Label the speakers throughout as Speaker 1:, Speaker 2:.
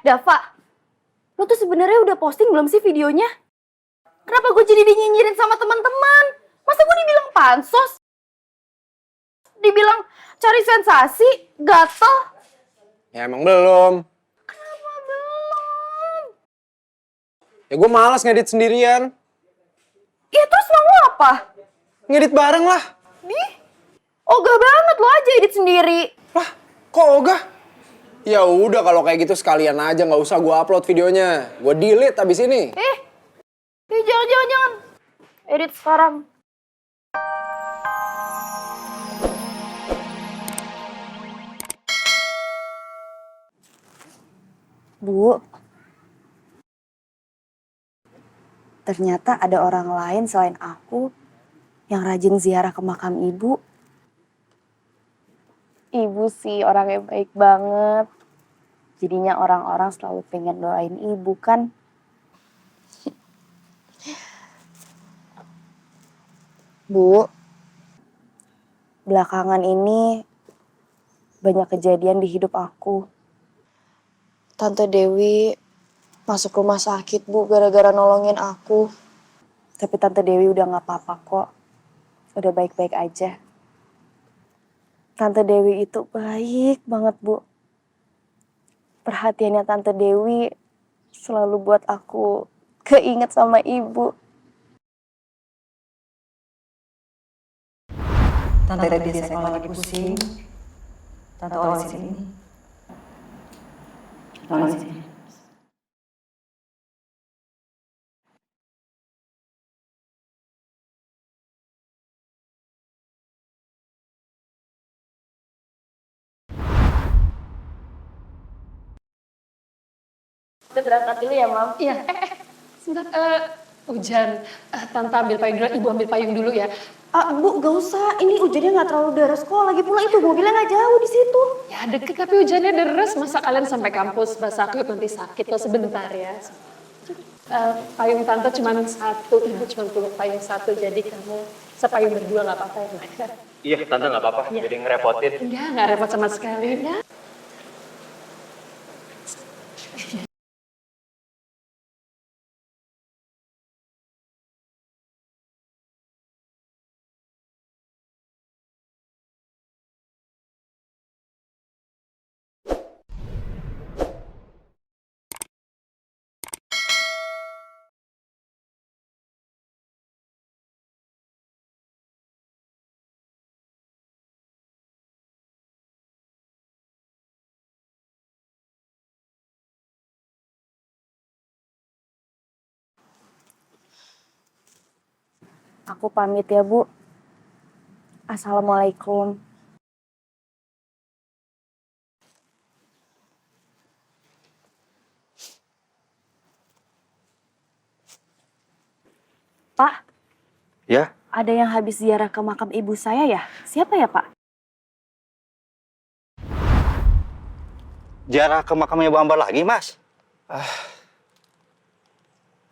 Speaker 1: Dava, lo tuh sebenarnya udah posting belum sih videonya? Kenapa gue jadi dinyinyirin sama teman-teman? Masa gue dibilang pansos? Dibilang cari sensasi? Gatel?
Speaker 2: Ya emang belum.
Speaker 1: Kenapa belum?
Speaker 2: Ya gue malas ngedit sendirian.
Speaker 1: Ya terus mau lo apa?
Speaker 2: Ngedit bareng lah.
Speaker 1: Nih, ogah banget lo aja edit sendiri.
Speaker 2: Lah, kok ogah? Ya udah kalau kayak gitu sekalian aja, nggak usah gue upload videonya. Gue delete abis ini.
Speaker 1: Jangan. Edit sekarang.
Speaker 3: Bu, ternyata ada orang lain selain aku yang rajin ziarah ke makam ibu. Ibu sih orangnya baik banget. Jadinya orang-orang selalu pengen doain ibu kan. Bu, belakangan ini banyak kejadian di hidup aku. Tante Dewi masuk rumah sakit, Bu, gara-gara nolongin aku. Tapi Tante Dewi udah gak apa-apa kok. Udah baik-baik aja. Tante Dewi itu baik banget, Bu. Perhatiannya Tante Dewi selalu buat aku keinget sama ibu.
Speaker 4: Tante biasanya kalau lagi pusing, Tante olesin sini. Olesin sini.
Speaker 1: Kita berangkat dulu ya, Mam.
Speaker 5: Iya, sebentar, Hujan, Tante ambil payung dulu, Ibu ambil payung dulu ya.
Speaker 3: Bu, gak usah. Ini hujannya gak terlalu deras kok. Lagi pula itu mobilnya gak jauh di situ.
Speaker 5: Ya deket tapi hujannya deres, masa kalian sampai kampus basah kuyup nanti sakit lo sebentar ya. Payung Tante cuma satu, Ibu cuma punya payung satu, jadi kamu sepayung berdua gak apa-apa ya, Mak?
Speaker 6: Iya, Tante nggak apa-apa, jadi ngerepotin.
Speaker 5: Enggak, gak repot sama sekali. Ya.
Speaker 3: Aku pamit ya, Bu. Assalamualaikum. Pak,
Speaker 6: Ya,
Speaker 3: ada yang habis ziarah ke makam ibu saya ya? Siapa ya, Pak?
Speaker 6: ziarah ke makamnya Bu Ambar lagi, Mas.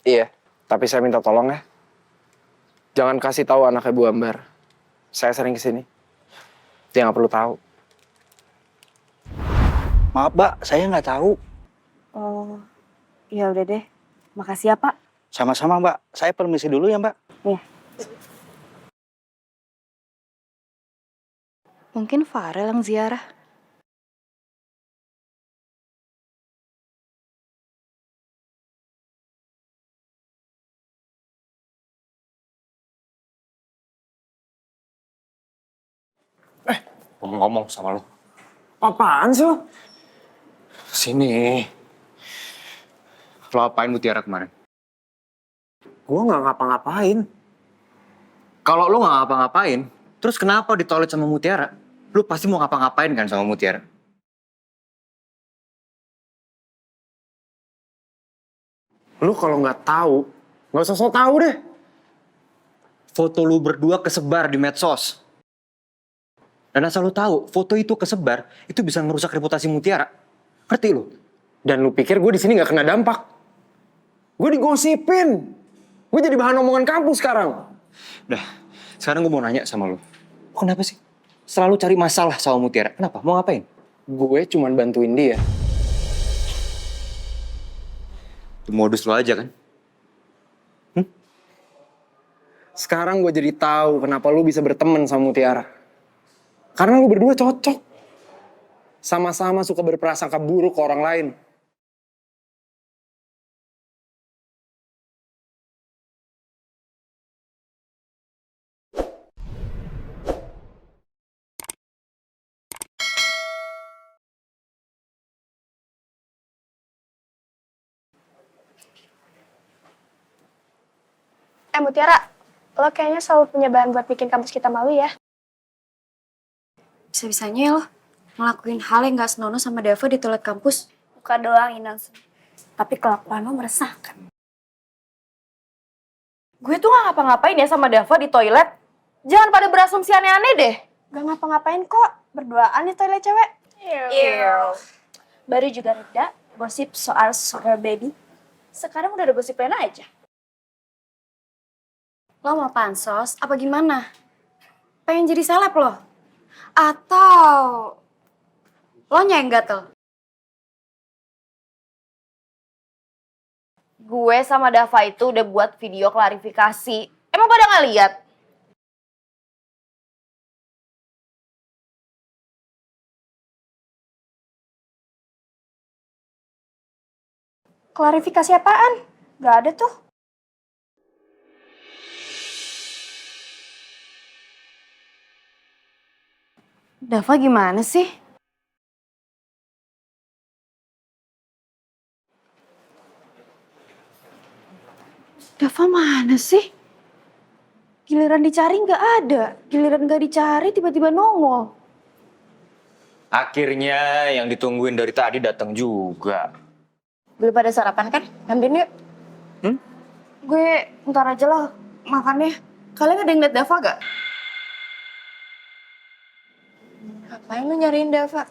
Speaker 2: Iya, tapi saya minta tolong ya. Jangan kasih tahu anaknya Bu Ambar. Saya sering kesini. Dia nggak perlu tahu.
Speaker 6: Maaf, Mbak, saya nggak tahu.
Speaker 3: Oh, ya udah deh. Makasih ya, Pak.
Speaker 6: Sama-sama, Mbak. Saya permisi dulu ya, Mbak.
Speaker 3: Iya. Mungkin Farel yang ziarah.
Speaker 6: Ngomong-ngomong sama lo.
Speaker 2: Apaan sih lo?
Speaker 6: Sini. Lo apain Mutiara kemarin?
Speaker 2: Gue nggak ngapa-ngapain.
Speaker 6: Kalau lo nggak ngapa-ngapain, terus kenapa di toilet sama Mutiara? Lo pasti mau ngapa-ngapain kan sama Mutiara?
Speaker 2: Lu kalau nggak tahu, nggak usah sok tahu deh.
Speaker 6: Foto lu berdua kesebar di medsos. Dan asal lu tahu, foto itu kesebar, itu bisa merusak reputasi Mutiara. Ngerti lu?
Speaker 2: Dan lu pikir gue di sini nggak kena dampak? Gue digosipin. Gue jadi bahan omongan kampus sekarang.
Speaker 6: Udah, sekarang gue mau nanya sama lu. Lu kenapa sih? Selalu cari masalah sama Mutiara. Kenapa? Mau ngapain?
Speaker 2: Gue cuman bantuin dia.
Speaker 6: Itu modus lo aja kan?
Speaker 2: Sekarang gue jadi tahu kenapa lu bisa berteman sama Mutiara. Karena lu berdua cocok. Sama-sama suka berprasangka buruk ke orang lain.
Speaker 7: Mutiara, lo kayaknya selalu punya bahan buat bikin kampus kita malu ya.
Speaker 3: Bisa-bisanya ya lo ngelakuin hal yang gak senonoh sama Dava di toilet kampus.
Speaker 1: Bukan doang Inang, tapi kelakuan lo meresahkan. Gue tuh gak ngapa-ngapain ya sama Dava di toilet. Jangan pada berasumsi aneh-aneh deh.
Speaker 7: Gak ngapa-ngapain kok, berduaan di toilet cewek.
Speaker 1: Baru juga reda gosip soal sugar baby. Sekarang udah ada gosip lain aja.
Speaker 3: Lo mau pansos apa gimana? Pengen jadi seleb lo? Atau lo nyenggat lo?
Speaker 1: Gue sama Dava itu udah buat video klarifikasi. Emang pada nggak lihat?
Speaker 7: Klarifikasi apaan? Gak ada tuh.
Speaker 1: Dava gimana sih? Dava mana sih? Giliran dicari nggak ada. Giliran nggak dicari tiba-tiba nongol.
Speaker 6: Akhirnya yang ditungguin dari tadi datang juga.
Speaker 1: Belum pada sarapan kan? Kantin yuk. Gue ntar aja lah makannya. Kalian ada yang liat Dava gak?
Speaker 3: Ngapain lo nyariin Dava?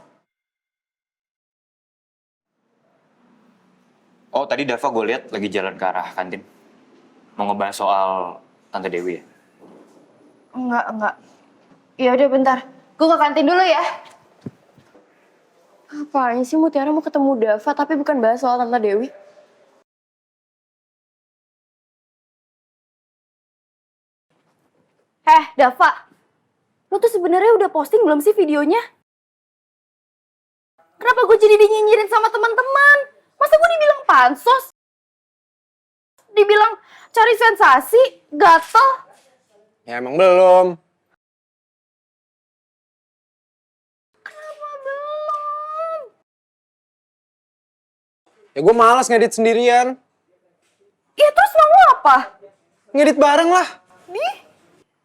Speaker 6: Oh, tadi Dava gue lihat lagi jalan ke arah kantin. Mau ngebahas soal Tante Dewi ya?
Speaker 1: Enggak. Ya udah bentar. Gue ke kantin dulu ya.
Speaker 3: Apaan sih Mutiara mau ketemu Dava tapi bukan bahas soal Tante Dewi?
Speaker 1: Dava. Lo tuh sebenarnya udah posting belum sih videonya? Kenapa gue jadi dinyinyirin sama teman-teman? Masa gue dibilang pansos? Dibilang cari sensasi? Gatel?
Speaker 2: Ya emang belum.
Speaker 1: Kenapa belum?
Speaker 2: Ya gue malas ngedit sendirian.
Speaker 1: Ya terus mau lo apa?
Speaker 2: Ngedit bareng lah.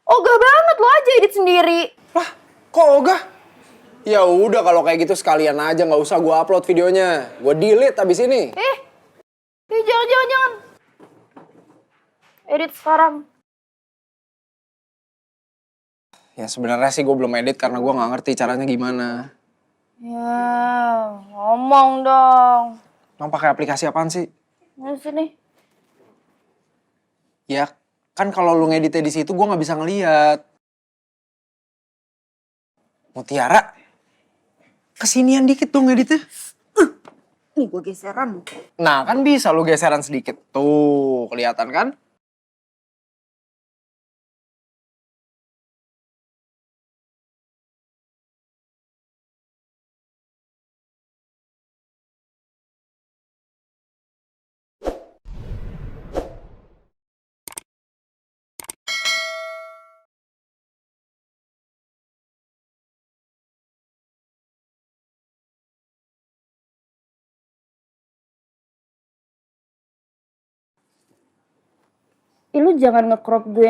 Speaker 1: Ogah banget lo aja edit sendiri.
Speaker 2: Lah, kok ogah? Ya udah kalau kayak gitu sekalian aja, nggak usah gue upload videonya. Gue delete abis ini.
Speaker 1: Jangan. Edit sekarang.
Speaker 2: Ya sebenarnya sih gue belum edit karena gue nggak ngerti caranya gimana.
Speaker 1: Ya, ngomong dong.
Speaker 2: Emang pakai aplikasi apaan sih?
Speaker 1: Ini sini.
Speaker 2: Ya kan kalau lu ngeditnya di situ gue nggak bisa ngeliat. Mutiara, kesinian dikit dong ngeditnya.
Speaker 1: Nih gue geseran.
Speaker 2: Nah kan bisa lu geseran sedikit. Tuh, kelihatan kan?
Speaker 1: Lu jangan nge-crop gue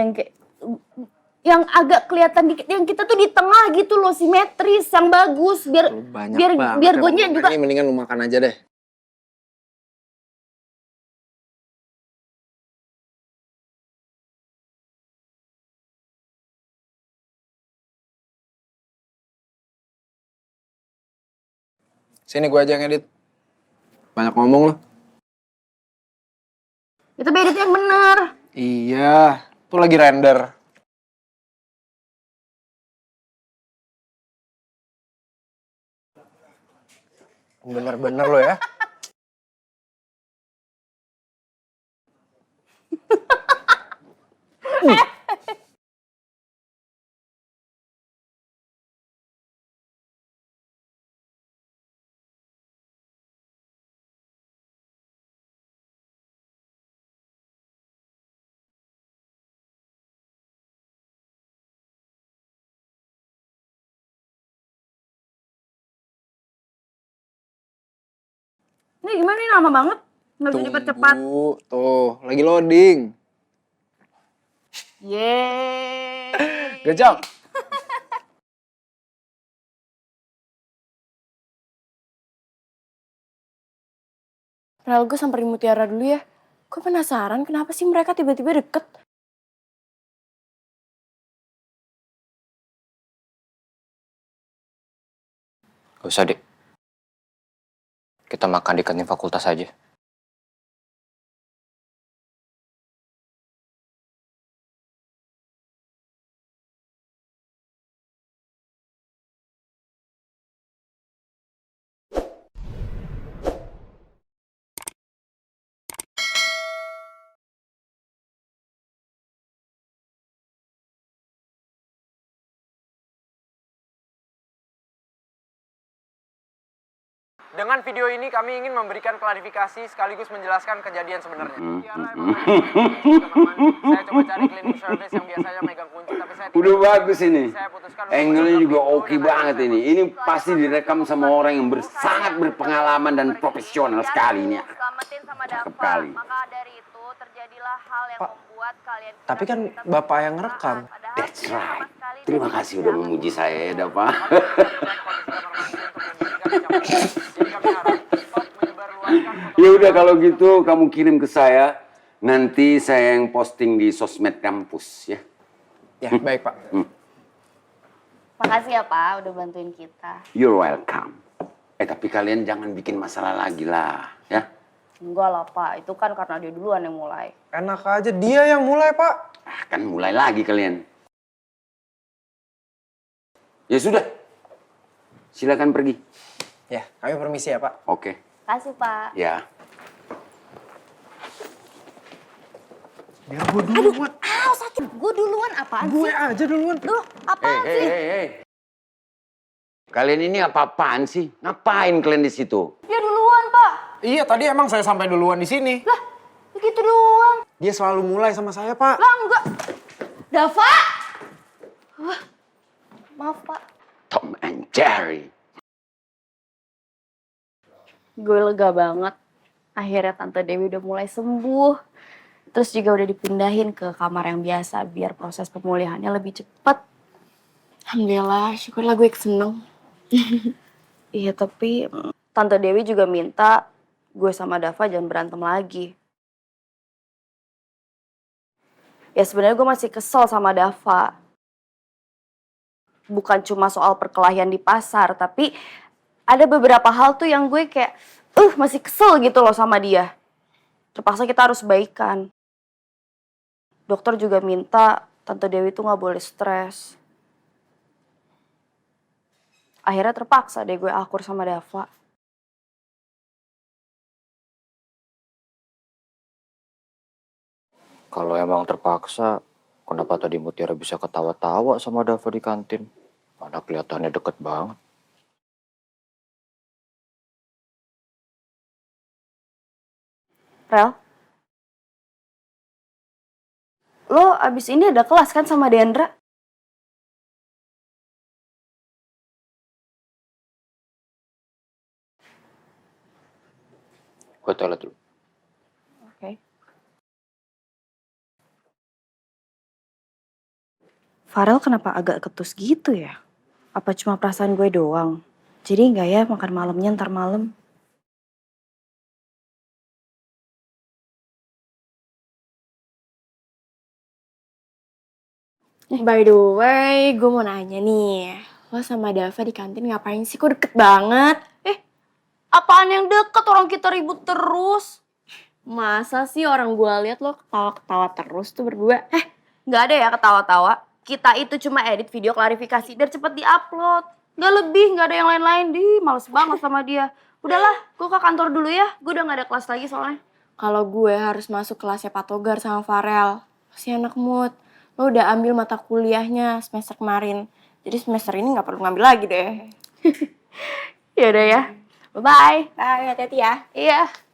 Speaker 1: yang agak kelihatan dikit, yang kita tuh di tengah gitu loh, simetris, yang bagus biar
Speaker 2: Lu banyak
Speaker 1: biar
Speaker 2: banget
Speaker 1: biar
Speaker 2: ya
Speaker 1: gue juga.
Speaker 2: ngomongnya. Ini mendingan lu makan aja deh. Sini gue aja yang edit. Banyak ngomong lu.
Speaker 1: Itu edit yang bener.
Speaker 2: Iya, tuh lagi render. Bener-bener lo ya.
Speaker 1: Ini gimana nih, lama banget? Nggak bisa dipercepat.
Speaker 2: Tunggu, tuh lagi loading.
Speaker 1: Yeay.
Speaker 2: Good job.
Speaker 3: Rel, gue samperin Mutiara dulu ya. Gue penasaran kenapa sih mereka tiba-tiba deket.
Speaker 6: Gak usah, Dek. Kita makan di kantin fakultas aja.
Speaker 2: Dengan video ini kami ingin memberikan klarifikasi sekaligus menjelaskan kejadian sebenarnya. Saya coba cari cleaning service yang biasanya megang kunci, tapi saya tidak.
Speaker 8: Udah bagus ini.
Speaker 2: Saya putuskan
Speaker 8: Angle-nya juga oke banget ini. Ini pasti direkam sama orang yang sangat berpengalaman dan profesional sekali ini.
Speaker 1: Selamatin sama
Speaker 8: Cakep
Speaker 1: Dava.
Speaker 8: kali.
Speaker 1: Maka dari itu terjadilah hal yang membuat kalian.
Speaker 2: Tapi kan Bapak yang ngerekam.
Speaker 8: That's right. Terima kasih udah memuji saya ya, Dava. Ya udah kalau gitu kamu kirim ke saya. Nanti saya yang posting di sosmed kampus ya.
Speaker 2: Ya, baik Pak.
Speaker 1: Makasih ya Pak, udah bantuin kita.
Speaker 8: You're welcome. Tapi kalian jangan bikin masalah lagi lah, ya.
Speaker 1: Enggak lah Pak, itu kan karena dia duluan yang mulai.
Speaker 2: Enak aja, dia yang mulai Pak.
Speaker 8: Kan mulai lagi kalian. Ya sudah. Silakan pergi.
Speaker 2: Ya, kami permisi ya Pak.
Speaker 8: Oke.
Speaker 1: Kasih Pak.
Speaker 8: Ya.
Speaker 2: Biar gue duluan.
Speaker 1: Aduh, sakit. Gue duluan apaan
Speaker 2: Gue
Speaker 1: sih?
Speaker 2: aja duluan.
Speaker 1: Duh, apaan sih?
Speaker 8: Hey. Kalian ini apa-apaan sih? Ngapain kalian di situ?
Speaker 1: Dia duluan Pak.
Speaker 2: Iya, tadi emang saya sampai duluan di sini.
Speaker 1: Lah, begitu doang.
Speaker 2: Dia selalu mulai sama saya, Pak.
Speaker 1: Lah enggak. Dava. Wah, maaf Pak.
Speaker 8: Tom and Jerry.
Speaker 3: Gue lega banget. Akhirnya Tante Dewi udah mulai sembuh. Terus juga udah dipindahin ke kamar yang biasa biar proses pemulihannya lebih cepat. Alhamdulillah, syukurlah gue seneng. Iya, tapi Tante Dewi juga minta gue sama Dava jangan berantem lagi. Ya sebenarnya gue masih kesel sama Dava. Bukan cuma soal perkelahian di pasar, tapi ada beberapa hal tuh yang gue kayak masih kesel gitu loh sama dia. Terpaksa kita harus baikan. Dokter juga minta Tante Dewi tuh gak boleh stres. Akhirnya terpaksa deh gue akur sama Dava.
Speaker 6: Kalau emang terpaksa, kenapa tadi Mutiara bisa ketawa-tawa sama Dava di kantin? Mana kelihatannya deket banget.
Speaker 3: Rel, lo abis ini ada kelas kan sama Deandra?
Speaker 6: Gue toilet dulu.
Speaker 3: Oke. Farel kenapa agak ketus gitu ya? Apa cuma perasaan gue doang? Jadi nggak ya makan malamnya ntar malam? By the way, gue mau nanya nih. Lo sama Dava di kantin ngapain sih? Kok deket banget?
Speaker 1: Apaan yang deket, orang kita ribut terus.
Speaker 3: Masa sih orang gue lihat lo ketawa-ketawa terus tuh berdua?
Speaker 1: Nggak ada ya ketawa-tawa. Kita itu cuma edit video klarifikasi biar cepet diupload. Nggak lebih, nggak ada yang lain-lain. Males banget sama dia. Udahlah, gue ke kantor dulu ya. Gue udah nggak ada kelas lagi soalnya.
Speaker 3: Kalau gue harus masuk kelasnya Pak Togar sama Farel. Masih anak mood. lo udah ambil mata kuliahnya semester kemarin. Jadi semester ini nggak perlu ngambil lagi deh.
Speaker 1: Yaudah ya. Bye-bye.
Speaker 3: Bye, hati-hati ya.
Speaker 1: Iya.